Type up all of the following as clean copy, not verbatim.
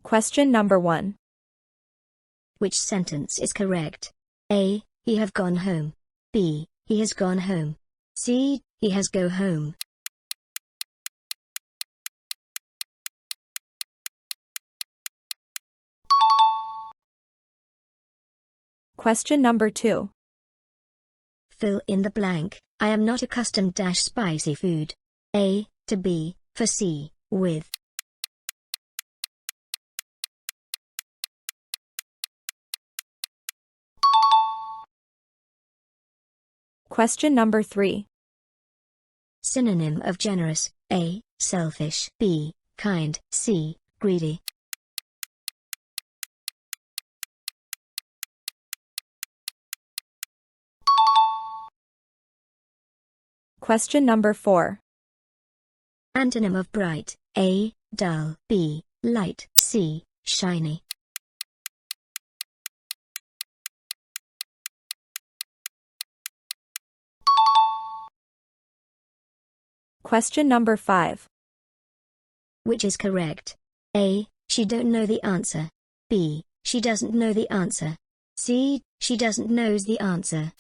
Question number 1. Which sentence is correct? A. He have gone home. B. He has gone home. C. He has go home. Question number 2. Fill in the blank. I am not accustomed dash spicy food. A. To be, for C. With. Question number 3. Synonym of generous. A. Selfish. B. Kind. C. Greedy. Question number 4. Antonym of bright. A. Dull. B. Light. C. Shiny. Question number 5. Which is correct? A. She don't know the answer. B. She doesn't know the answer. C. She doesn't knows the answer.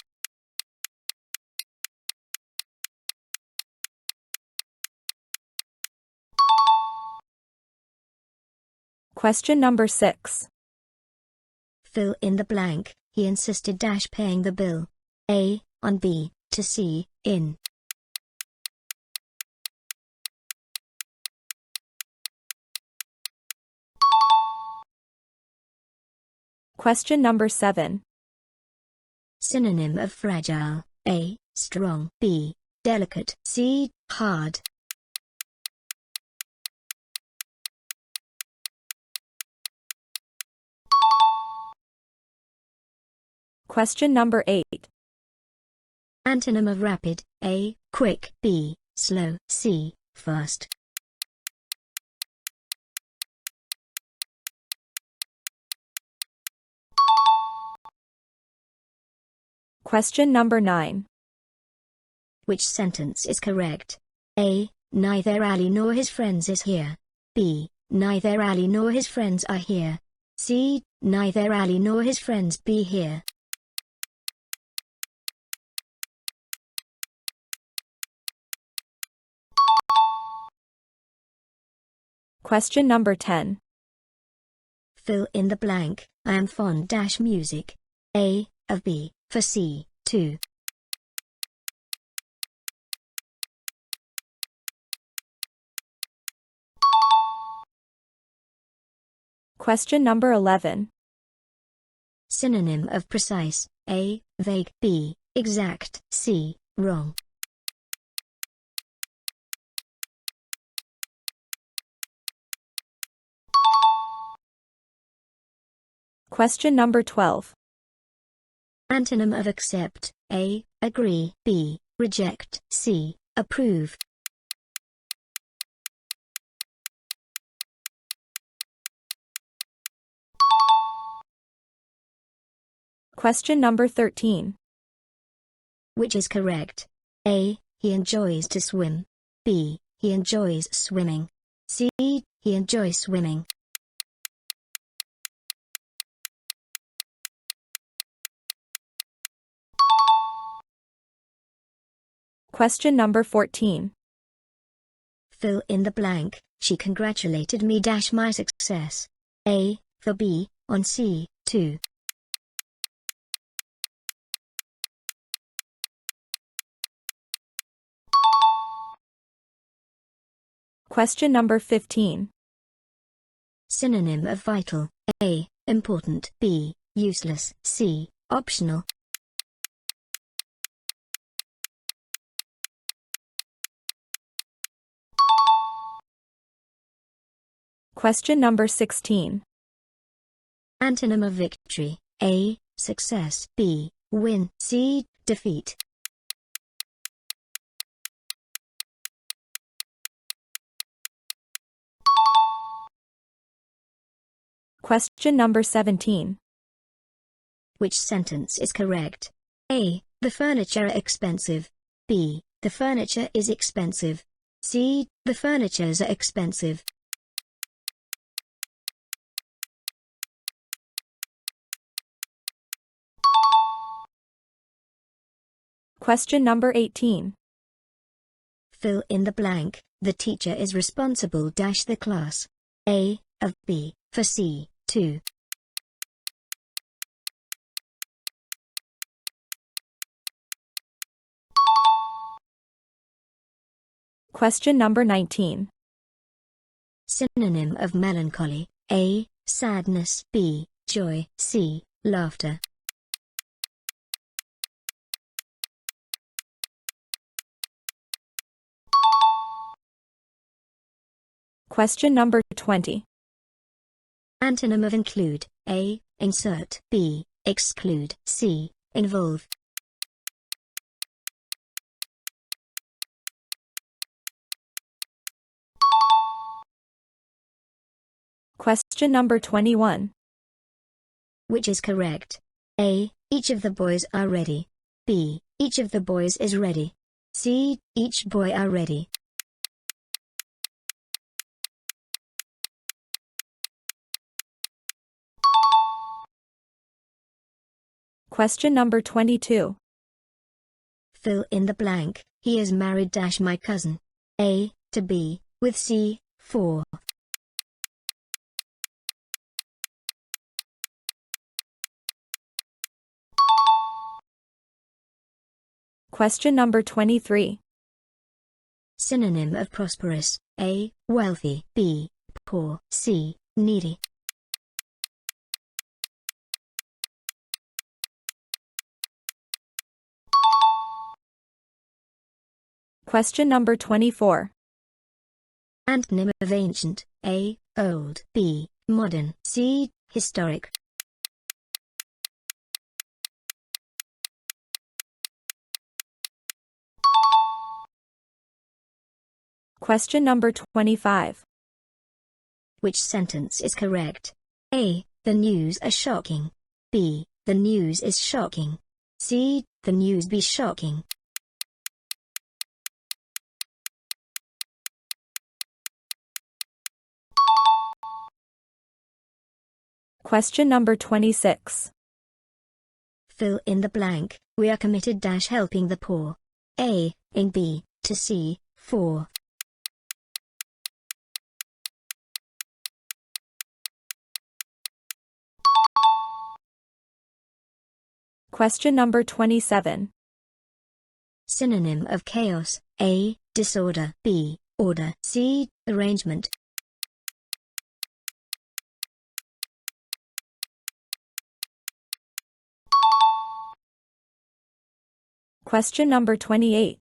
Question number 6. Fill in the blank. He insisted dash paying the bill. A. On B. To C. In. Question number 7. Synonym of fragile. A. Strong. B. Delicate. C. Hard. Question number 8. Antonym of rapid. A. Quick. B. Slow. C. Fast. Question number 9. Which sentence is correct? A. Neither Ali nor his friends is here. B. Neither Ali nor his friends are here. C. Neither Ali nor his friends be here. Question number 10. Fill in the blank. I am fond dash music. A. Of B. For C. 2. Question number 11. Synonym of precise. A. Vague. B. Exact. C. Wrong. Question number 12. Antonym of accept. A. Agree. B. Reject. C. Approve. Question number 13. Which is correct? A. He enjoys to swim. B. He enjoys swimming. C. He enjoys swimming. Question number 14. Fill in the blank. She congratulated me dash my success. A. For B. On C. 2. Question number 15. Synonym of vital. A. Important. B. Useless. C. Optional. Question number 16. Antonym of victory. A. Success. B. Win. C. Defeat. Question number 17. Which sentence is correct? A. The furniture are expensive. B. The furniture is expensive. C. The furnitures are expensive. Question number 18. Fill in the blank. The teacher is responsible dash the class. A, of B, for C, 2. Question number 19. Synonym of melancholy. A, sadness. B, joy. C, laughter. Question number 20. Antonym of include. A, insert. B, exclude. C, involve. Question number 21. Which is correct? A, each of the boys are ready. B, each of the boys is ready. C, each boy are ready. Question number 22. Fill in the blank. He is married dash my cousin. A, to B, with C, 4. Question number 23. Synonym of prosperous. A, wealthy. B, poor. C, needy. Question number 24. Antonym of ancient. A, old. B, modern. C, historic. Question number 25. Which sentence is correct? A, the news are shocking. B, the news is shocking. C, the news be shocking. Question number 26. Fill in the blank. We are committed dash helping the poor. A, in B, to C, 4. Question number 27. Synonym of chaos. A, disorder. B, order. C, arrangement. Question number 28.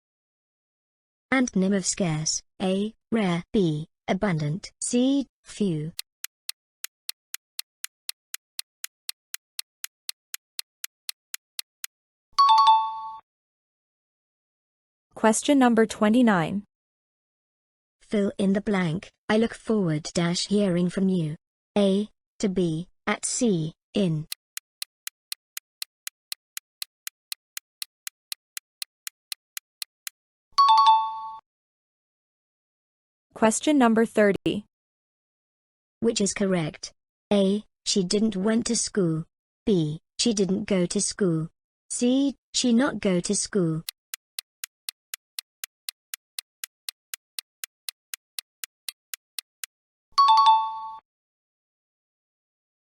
Antonym of scarce. A, rare. B, abundant. C, few. Question number 29. Fill in the blank. I look forward dash hearing from you. A, to B, at C, in. Question number 30. Which is correct? A, she didn't went to school. B, she didn't go to school. C, she not go to school.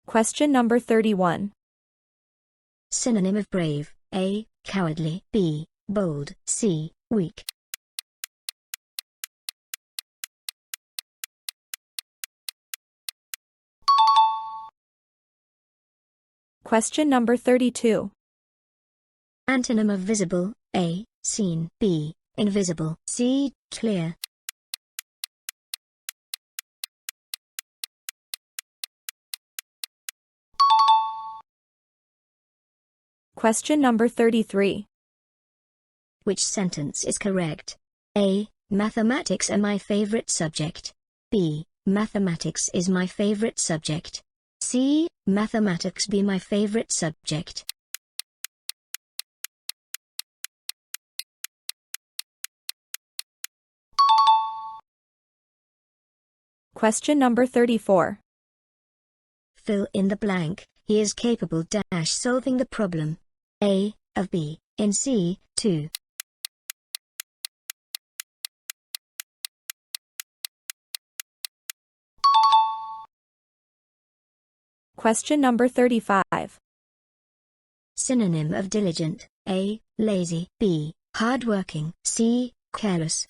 Question number 31. Synonym of brave. A, cowardly. B, bold. C, weak. Question number 32. Antonym of visible. A, seen. B, invisible. C, clear. Question number 33. Which sentence is correct? A, mathematics are my favorite subject. B, mathematics is my favorite subject. C, mathematics be my favorite subject. Question number 34. Fill in the blank. He is capable dash solving the problem. A, of B, in C, 2. Question number 35. Synonym of diligent: A, lazy, B, hardworking, C, careless.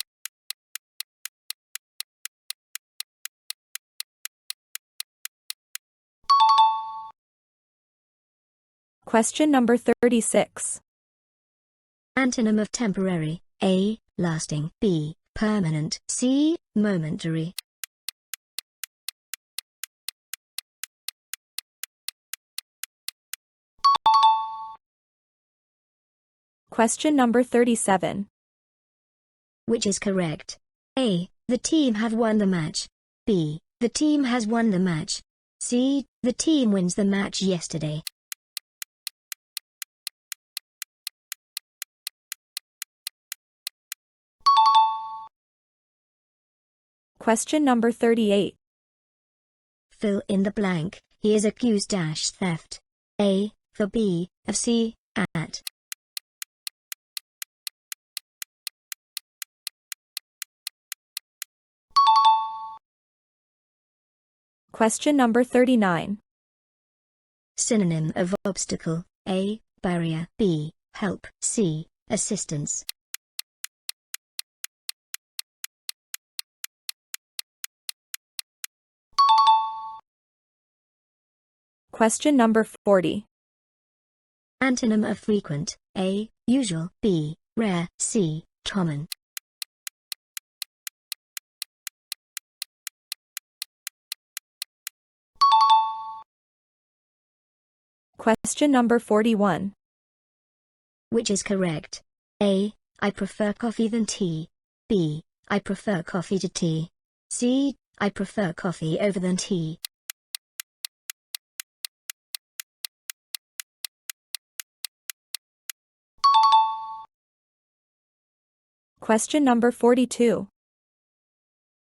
Question number 36. Antonym of temporary: A, lasting, B, permanent, C, momentary. Question number 37. Which is correct? A, the team have won the match. B, the team has won the match. C, the team wins the match yesterday. Question number 38. Fill in the blank. He is accused dash theft. A, for B, of C, at. Question number 39. Synonym of obstacle: A, barrier, B, help, C, assistance. Question number 40. Antonym of frequent: A, usual, B, rare, C, common. Question number 41. Which is correct? A, I prefer coffee than tea. B, I prefer coffee to tea. C, I prefer coffee over than tea. Question number 42.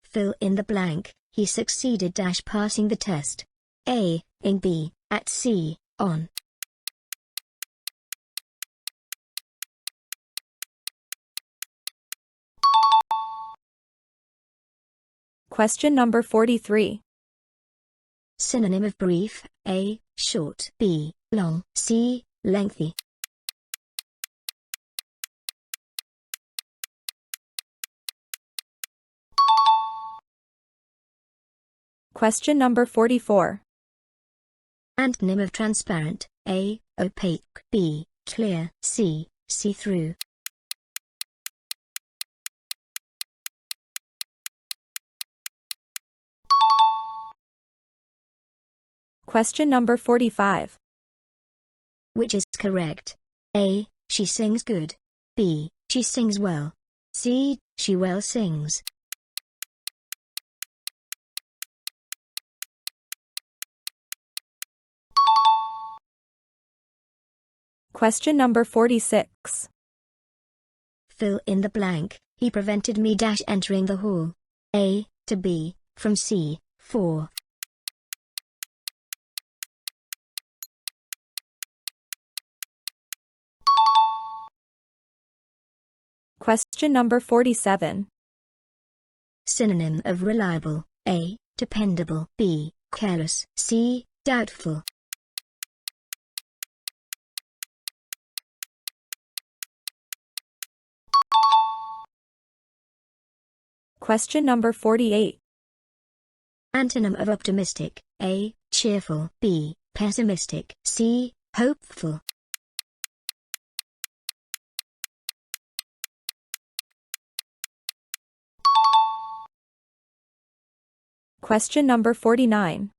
Fill in the blank. He succeeded dash passing the test. A, in B, at C, on. Question number 43. Synonym of brief: A, short, B, long, C, lengthy. Question number 44. Antonym of transparent: A, opaque, B, clear, C, see-through. Question number 45. Which is correct? A, she sings good. B, she sings well. C, she well sings. Question number 46. Fill in the blank. He prevented me dash entering the hall. A, to B, from C, 4. Question number 47. Synonym of reliable: A, dependable, B, careless, C, doubtful. Question number 48. Antonym of optimistic: A, cheerful, B, pessimistic, C, hopeful. Question number 49.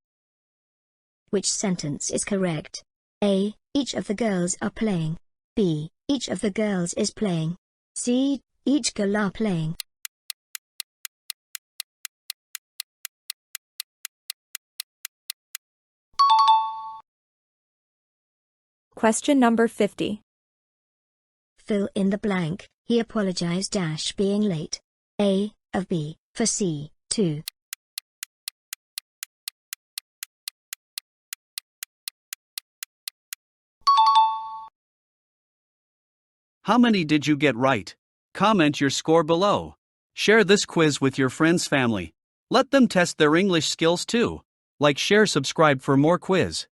Which sentence is correct? A, each of the girls are playing. B, each of the girls is playing. C, each girl are playing. Question number 50. Fill in the blank. He apologized dash being late. A, of B, for C, 2. How many did you get right? Comment your score below. Share this quiz with your friends' family. Let them test their English skills too. Like, share, subscribe for more quiz.